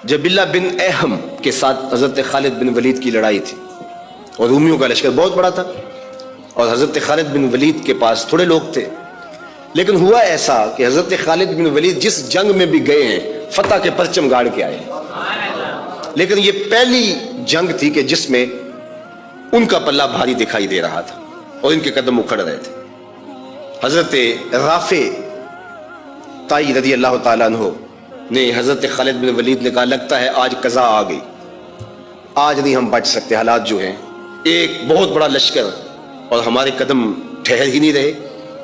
جبلہ بن احم کے ساتھ حضرت خالد بن ولید کی لڑائی تھی، اور رومیوں کا لشکر بہت بڑا تھا، اور حضرت خالد بن ولید کے پاس تھوڑے لوگ تھے۔ لیکن ہوا ایسا کہ حضرت خالد بن ولید جس جنگ میں بھی گئے ہیں فتح کے پرچم گاڑ کے آئے ہیں، لیکن یہ پہلی جنگ تھی کہ جس میں ان کا پلہ بھاری دکھائی دے رہا تھا اور ان کے قدم اکھڑ رہے تھے۔ حضرت رافع تائی رضی اللہ تعالیٰ عنہ نے حضرت خالد بن ولید نے کہا لگتا ہے آج قضا آ گئی، آج نہیں ہم بچ سکتے، حالات جو ہیں ایک بہت بڑا لشکر اور ہمارے قدم ٹھہر ہی نہیں رہے،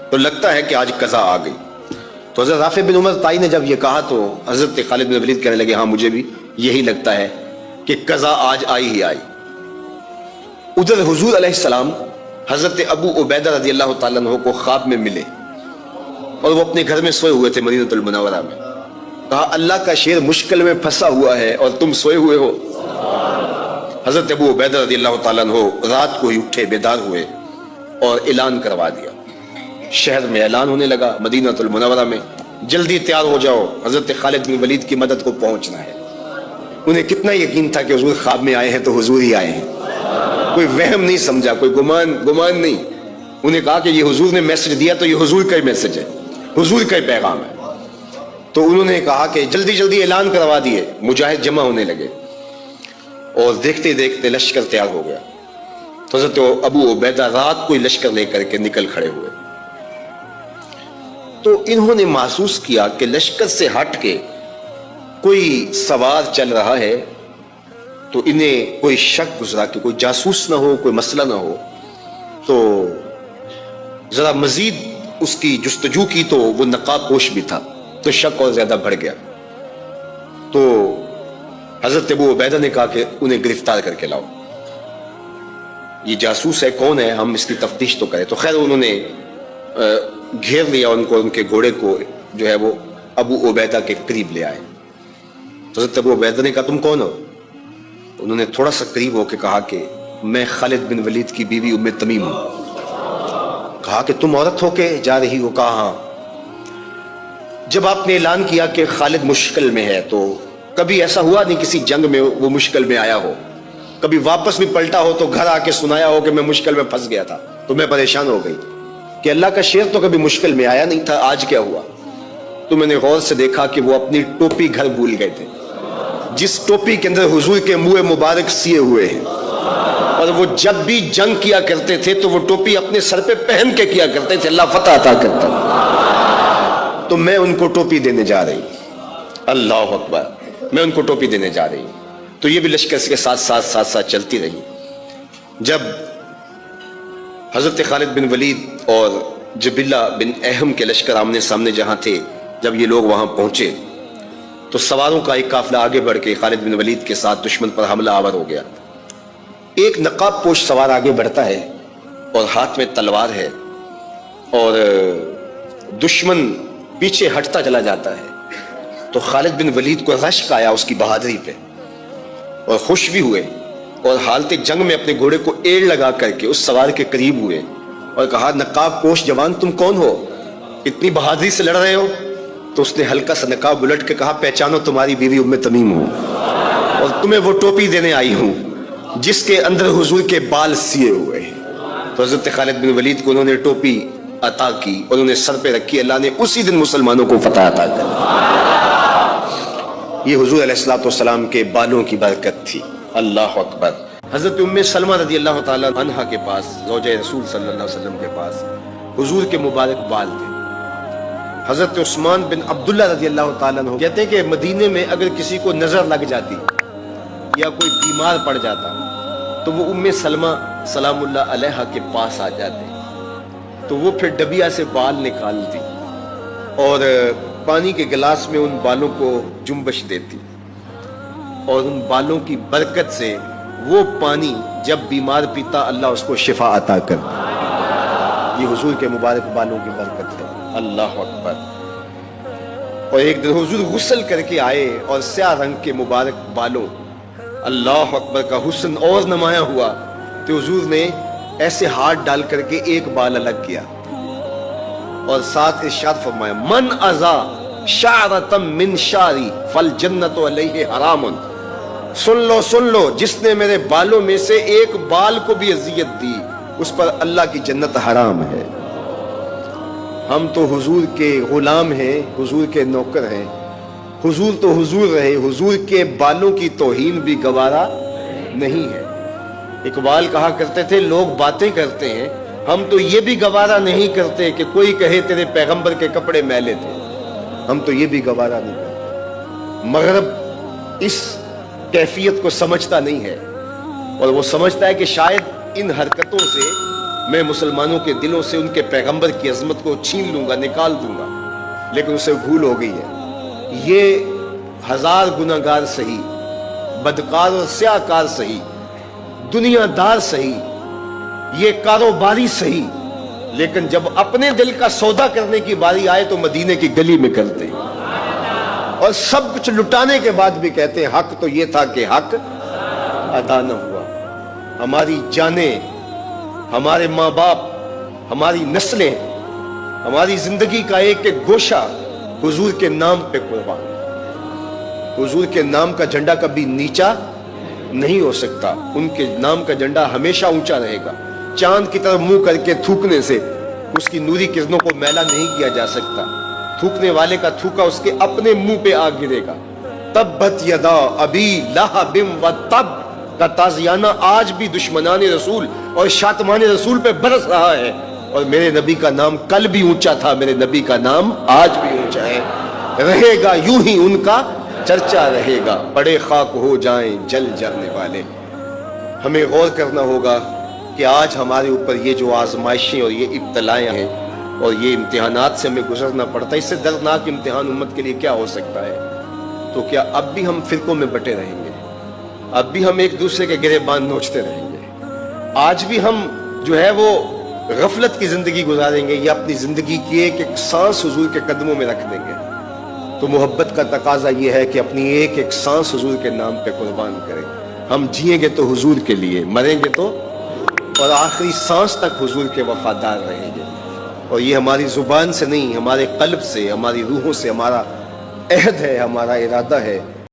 تو لگتا ہے کہ آج قضا آ گئی۔ تو حضرت رافع بن عمر تائی نے جب یہ کہا تو حضرت خالد بن ولید کہنے لگے ہاں مجھے بھی یہی لگتا ہے کہ قضا آج آئی ہی آئی۔ ادھر حضور علیہ السلام حضرت ابو عبیدہ رضی اللہ تعالیٰ عنہ کو خواب میں ملے، اور وہ اپنے گھر میں سوئے ہوئے تھے مدینہ المنورہ میں۔ کہا اللہ کا شیر مشکل میں پھنسا ہوا ہے اور تم سوئے ہوئے ہو۔ حضرت ابو عبیدہ رضی اللہ تعالیٰ عنہ رات کو ہی اٹھے، بیدار ہوئے اور اعلان کروا دیا۔ شہر میں اعلان ہونے لگا، مدینہ المنورہ میں، جلدی تیار ہو جاؤ، حضرت خالد بن ولید کی مدد کو پہنچنا ہے۔ انہیں کتنا یقین تھا کہ حضور خواب میں آئے ہیں تو حضور ہی آئے ہیں، کوئی وہم نہیں سمجھا، کوئی گمان نہیں۔ انہیں کہا کہ یہ حضور نے میسج دیا تو یہ حضور کا ہی میسج ہے، حضور کا ہی پیغام ہے۔ تو انہوں نے کہا کہ جلدی جلدی اعلان کروا دیے، مجاہد جمع ہونے لگے، اور دیکھتے دیکھتے لشکر تیار ہو گیا۔ تو حضرت ابو عبیدہ رات کو ہی لشکر لے کر کے نکل کھڑے ہوئے۔ تو انہوں نے محسوس کیا کہ لشکر سے ہٹ کے کوئی سوار چل رہا ہے، تو انہیں کوئی شک گزرا کہ کوئی جاسوس نہ ہو، کوئی مسئلہ نہ ہو۔ تو ذرا مزید اس کی جستجو کی تو وہ نقاب پوش بھی تھا، تو شک اور زیادہ بڑھ گیا۔ تو حضرت ابو عبیدہ نے کہا کہ انہیں گرفتار کر کے لاؤ، یہ جاسوس ہے، کون ہے، ہم اس کی تفتیش تو کریں۔ تو خیر انہوں نے گھیر لیا ان کو، ان کے گھوڑے کو جو ہے وہ ابو عبیدہ کے قریب لے آئے۔ تو حضرت ابو عبیدہ نے کہا تم کون ہو؟ انہوں نے تھوڑا سا قریب ہو کے کہا کہ میں خالد بن ولید کی بیوی ام تمیم ہوں۔ کہا کہ تم عورت ہو کے جا رہی ہو؟ کہا ہاں۔ جب آپ نے اعلان کیا کہ خالد مشکل میں ہے، تو کبھی ایسا ہوا نہیں کسی جنگ میں وہ مشکل میں آیا ہو، کبھی واپس بھی پلٹا ہو تو گھر آ کے سنایا ہو کہ میں مشکل میں پھنس گیا تھا، تو میں پریشان ہو گئی کہ اللہ کا شیر تو کبھی مشکل میں آیا نہیں تھا، آج کیا ہوا؟ تو میں نے غور سے دیکھا کہ وہ اپنی ٹوپی گھر بھول گئے تھے، جس ٹوپی کے اندر حضور کے منہ مبارک سیے ہوئے ہیں، اور وہ جب بھی جنگ کیا کرتے تھے تو وہ ٹوپی اپنے سر پہ پہن کے کیا کرتے تھے، اللہ فتح عطا کرتا تھا۔ تو میں ان کو ٹوپی دینے جا رہی، اللہ اکبر، میں ان کو ٹوپی دینے جا رہی۔ تو یہ بھی لشکر کے ساتھ چلتی رہی۔ جب حضرت خالد بن ولید اور جبلہ بن احم کے لشکر آمنے سامنے جہاں تھے، جب یہ لوگ وہاں پہنچے تو سواروں کا ایک قافلہ آگے بڑھ کے خالد بن ولید کے ساتھ دشمن پر حملہ آور ہو گیا۔ ایک نقاب پوش سوار آگے بڑھتا ہے اور ہاتھ میں تلوار ہے، اور دشمن پیچھے ہٹتا چلا جاتا ہے۔ تو خالد بن ولید کو رشک آیا اس کی بہادری پہ، اور خوش بھی ہوئے، اور حالت جنگ میں اپنے گھوڑے کو ایڑ لگا کر کے اس سوار کے قریب ہوئے اور کہا نقاب پوش جوان تم کون ہو، اتنی بہادری سے لڑ رہے ہو؟ تو اس نے ہلکا سا نقاب الٹ کے کہا پہچانو، تمہاری بیوی ام تمیم ہوں، اور تمہیں وہ ٹوپی دینے آئی ہوں جس کے اندر حضور کے بال سیے ہوئے ہیں۔ تو حضرت خالد بن ولید کو انہوں نے ٹوپی عطا کی اور انہیں سر پہ رکھی، اللہ نے اسی دن مسلمانوں کو فتح عطا کر۔ یہ حضور علیہ الصلوۃ والسلام کے بالوں کی برکت تھی، اللہ اکبر۔ حضرت ام سلمہ رضی اللہ تعالیٰ عنہا کے پاس، زوجہ رسول صلی اللہ علیہ وسلم کے پاس حضور کے مبارک بال تھے۔ حضرت عثمان بن عبداللہ رضی اللہ تعالیٰ عنہ کہتے ہیں کہ مدینے میں اگر کسی کو نظر لگ جاتی یا کوئی بیمار پڑ جاتا تو وہ ام سلمہ سلام اللہ علیہا کے پاس آ جاتے، تو وہ پھر ڈبیا سے بال نکالتی اور پانی کے گلاس میں ان بالوں کو جنبش دیتی، اور ان بالوں کی برکت سے وہ پانی جب بیمار پیتا اللہ اس کو شفا عطا کرتا۔ یہ حضور کے مبارک بالوں کی برکت ہے، اللہ اکبر۔ اور ایک دن حضور غسل کر کے آئے اور سیاہ رنگ کے مبارک بالوں، اللہ اکبر، کا حسن اور نمایاں ہوا، تو حضور نے ایسے ہاتھ ڈال کر کے ایک بال الگ کیا اور ساتھ ارشاد فرمایا من ازا شعرۃ من شعری فالجنۃ علیہ حرام. سن لو جس نے میرے بالوں میں سے ایک بال کو بھی اذیت دی اس پر اللہ کی جنت حرام ہے. ہم تو حضور کے غلام ہیں, حضور کے نوکر ہیں. حضور تو حضور رہے, حضور کے بالوں کی توہین بھی گوارا نہیں ہے. اقبال کہا کرتے تھے لوگ باتیں کرتے ہیں, ہم تو یہ بھی گوارا نہیں کرتے کہ کوئی کہے تیرے پیغمبر کے کپڑے میلے تھے. ہم تو یہ بھی گوارا نہیں کرتے. مغرب اس کیفیت کو سمجھتا نہیں ہے, اور وہ سمجھتا ہے کہ شاید ان حرکتوں سے میں مسلمانوں کے دلوں سے ان کے پیغمبر کی عظمت کو چھین لوں گا, نکال دوں گا. لیکن اسے بھول ہو گئی ہے. یہ ہزار گناہگار سہی, بدکار اور سیاہ کار سہی, دنیا دار سہی, یہ کاروباری سہی, لیکن جب اپنے دل کا سودا کرنے کی باری آئے تو مدینے کی گلی میں کرتے ہیں, اور سب کچھ لٹانے کے بعد بھی کہتے ہیں حق تو یہ تھا کہ حق ادا نہ ہوا. ہماری جانیں, ہمارے ماں باپ, ہماری نسلیں, ہماری زندگی کا ایک ایک گوشہ حضور کے نام پہ قربان. حضور کے نام کا جھنڈا کبھی نیچا نہیں ہو سکتا, ان کے نام کا جھنڈا ہمیشہ اونچا رہے گا. چاند کی طرف منہ کر کے تھوکنے سے اس کی نوری کرنوں کو میلا نہیں کیا جا سکتا. تھوکنے والے کا تھوکا اس کے اپنے منہ پہ آ گرے گا. تبت یدا ابی لہب و تب کا تازیانہ آج بھی دشمنان رسول اور شاتمان رسول پہ برس رہا ہے. اور میرے نبی کا نام کل بھی اونچا تھا, میرے نبی کا نام آج بھی اونچا ہے, رہے گا یوں ہی ان کا چرچا رہے گا. بڑے خاک ہو جائیں جل جانے والے. ہمیں غور کرنا ہوگا کہ آج ہمارے اوپر یہ جو آزمائشیں اور یہ ابتلائیں ہیں اور یہ امتحانات سے ہمیں گزرنا پڑتا ہے, اس سے دردناک امتحان امت کے لیے کیا ہو سکتا ہے؟ تو کیا اب بھی ہم فرقوں میں بٹے رہیں گے؟ اب بھی ہم ایک دوسرے کے گریبان نوچتے رہیں گے؟ آج بھی ہم جو ہے وہ غفلت کی زندگی گزاریں گے یا اپنی زندگی کی ایک ایک سانس حضور کے قدموں میں رکھ دیں گے؟ تو محبت کا تقاضا یہ ہے کہ اپنی ایک ایک سانس حضور کے نام پہ قربان کریں. ہم جئیں گے تو حضور کے لیے, مریں گے تو, اور آخری سانس تک حضور کے وفادار رہیں گے. اور یہ ہماری زبان سے نہیں, ہمارے قلب سے, ہماری روحوں سے ہمارا عہد ہے, ہمارا ارادہ ہے